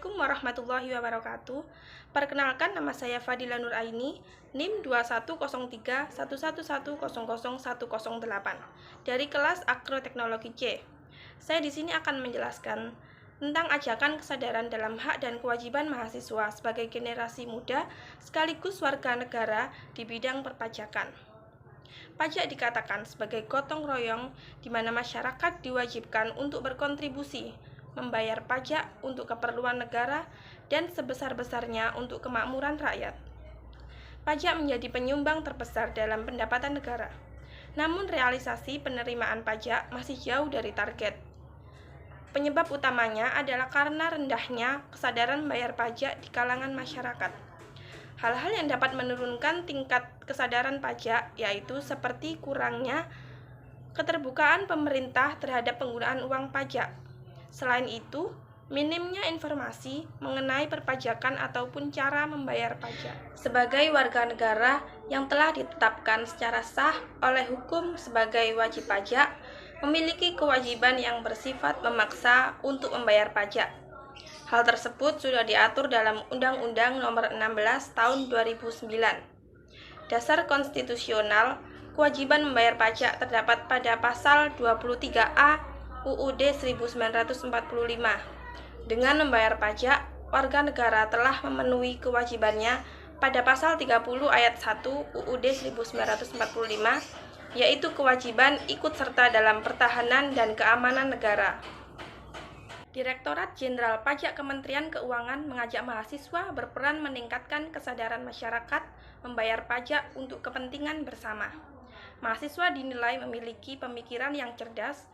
Assalamualaikum warahmatullahi wabarakatuh. Perkenalkan, nama saya Fadila Nur Aini, NIM 210311100108 dari kelas Agroteknologi C. Saya di sini akan menjelaskan tentang ajakan kesadaran dalam hak dan kewajiban mahasiswa sebagai generasi muda sekaligus warga negara di bidang perpajakan. Pajak dikatakan sebagai gotong royong di mana masyarakat diwajibkan untuk berkontribusi membayar pajak untuk keperluan negara dan sebesar-besarnya untuk kemakmuran rakyat. Pajak menjadi penyumbang terbesar dalam pendapatan negara. Namun realisasi penerimaan pajak masih jauh dari target. Penyebab utamanya adalah karena rendahnya kesadaran membayar pajak di kalangan masyarakat. Hal-hal yang dapat menurunkan tingkat kesadaran pajak yaitu seperti kurangnya keterbukaan pemerintah terhadap penggunaan uang pajak. Selain itu, minimnya informasi mengenai perpajakan ataupun cara membayar pajak. Sebagai warga negara yang telah ditetapkan secara sah oleh hukum sebagai wajib pajak, memiliki kewajiban yang bersifat memaksa untuk membayar pajak. Hal tersebut sudah diatur dalam Undang-Undang Nomor 16 Tahun 2009. Dasar konstitusional kewajiban membayar pajak terdapat pada pasal 23A UUD 1945. Dengan membayar pajak, warga negara telah memenuhi kewajibannya pada pasal 30 ayat 1 UUD 1945, yaitu kewajiban ikut serta dalam pertahanan dan keamanan negara. Direktorat Jenderal Pajak Kementerian Keuangan mengajak mahasiswa berperan meningkatkan kesadaran masyarakat membayar pajak untuk kepentingan bersama. Mahasiswa dinilai memiliki pemikiran yang cerdas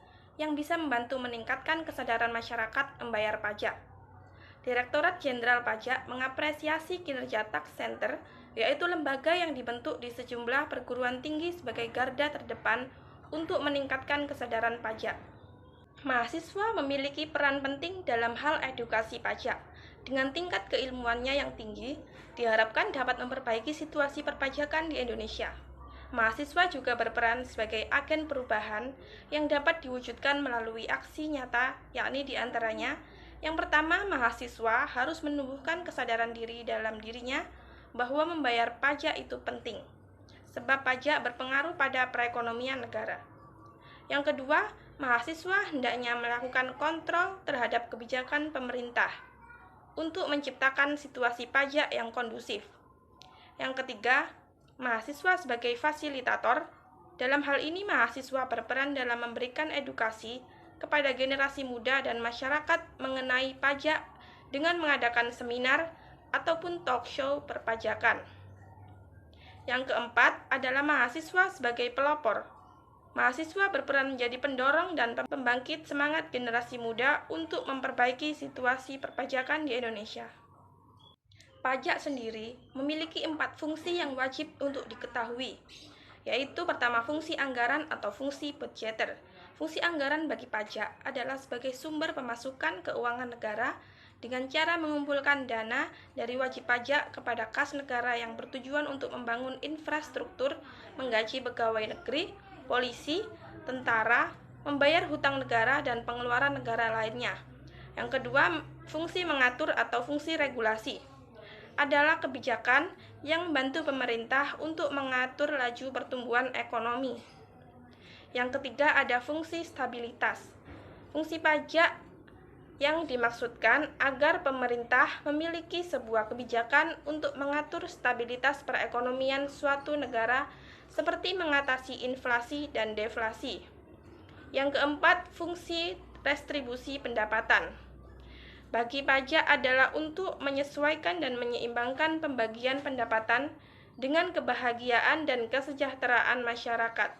yang bisa membantu meningkatkan kesadaran masyarakat membayar pajak. Direktorat Jenderal Pajak mengapresiasi kinerja Tax Center, yaitu lembaga yang dibentuk di sejumlah perguruan tinggi sebagai garda terdepan untuk meningkatkan kesadaran pajak. Mahasiswa memiliki peran penting dalam hal edukasi pajak. Dengan tingkat keilmuannya yang tinggi, diharapkan dapat memperbaiki situasi perpajakan di Indonesia. Mahasiswa juga berperan sebagai agen perubahan yang dapat diwujudkan melalui aksi nyata, yakni diantaranya, yang pertama, mahasiswa harus menumbuhkan kesadaran diri dalam dirinya bahwa membayar pajak itu penting, sebab pajak berpengaruh pada perekonomian negara. Yang kedua, mahasiswa hendaknya melakukan kontrol terhadap kebijakan pemerintah untuk menciptakan situasi pajak yang kondusif. Yang ketiga, mahasiswa sebagai fasilitator. Dalam hal ini, mahasiswa berperan dalam memberikan edukasi kepada generasi muda dan masyarakat mengenai pajak dengan mengadakan seminar ataupun talk show perpajakan. Yang keempat adalah mahasiswa sebagai pelopor. Mahasiswa berperan menjadi pendorong dan pembangkit semangat generasi muda untuk memperbaiki situasi perpajakan di Indonesia. Pajak sendiri memiliki 4 fungsi yang wajib untuk diketahui, yaitu pertama, fungsi anggaran atau fungsi budgeter. Fungsi anggaran bagi pajak adalah sebagai sumber pemasukan keuangan negara dengan cara mengumpulkan dana dari wajib pajak kepada kas negara yang bertujuan untuk membangun infrastruktur, menggaji pegawai negeri, polisi, tentara, membayar hutang negara, dan pengeluaran negara lainnya. Yang kedua, fungsi mengatur atau fungsi regulasi adalah kebijakan yang membantu pemerintah untuk mengatur laju pertumbuhan ekonomi. Yang ketiga ada fungsi stabilitas. Fungsi pajak yang dimaksudkan agar pemerintah memiliki sebuah kebijakan untuk mengatur stabilitas perekonomian suatu negara seperti mengatasi inflasi dan deflasi. Yang keempat, fungsi restribusi pendapatan. Bagi pajak adalah untuk menyesuaikan dan menyeimbangkan pembagian pendapatan dengan kebahagiaan dan kesejahteraan masyarakat.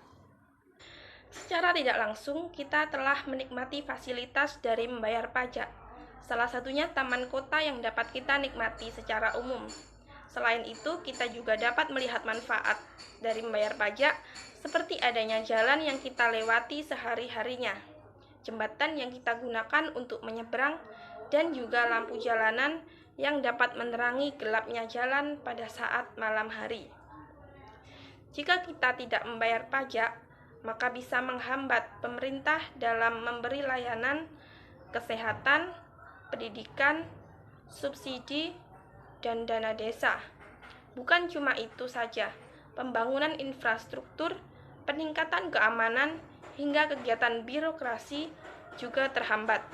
Secara tidak langsung, kita telah menikmati fasilitas dari membayar pajak. Salah satunya taman kota yang dapat kita nikmati secara umum. Selain itu, kita juga dapat melihat manfaat dari membayar pajak, seperti adanya jalan yang kita lewati sehari-harinya, jembatan yang kita gunakan untuk menyeberang, dan juga lampu jalanan yang dapat menerangi gelapnya jalan pada saat malam hari. Jika kita tidak membayar pajak, maka bisa menghambat pemerintah dalam memberi layanan kesehatan, pendidikan, subsidi, dan dana desa. Bukan cuma itu saja, pembangunan infrastruktur, peningkatan keamanan, hingga kegiatan birokrasi juga terhambat.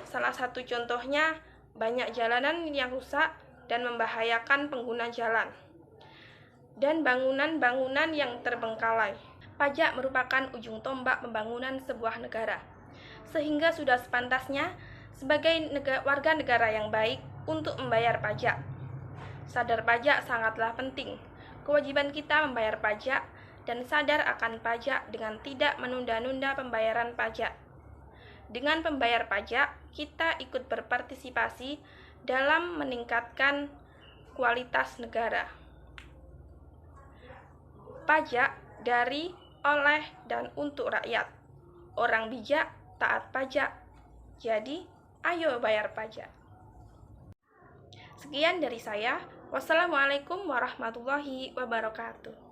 Salah satu contohnya, banyak jalanan yang rusak dan membahayakan pengguna jalan, dan bangunan-bangunan yang terbengkalai. Pajak merupakan ujung tombak pembangunan sebuah negara, sehingga sudah sepantasnya sebagai warga negara yang baik untuk membayar pajak. Sadar pajak sangatlah penting. Kewajiban kita membayar pajak dan sadar akan pajak dengan tidak menunda-nunda pembayaran pajak. Dengan membayar pajak, kita ikut berpartisipasi dalam meningkatkan kualitas negara. Pajak dari, oleh, dan untuk rakyat. Orang bijak taat pajak. Jadi, ayo bayar pajak. Sekian dari saya. Wassalamualaikum warahmatullahi wabarakatuh.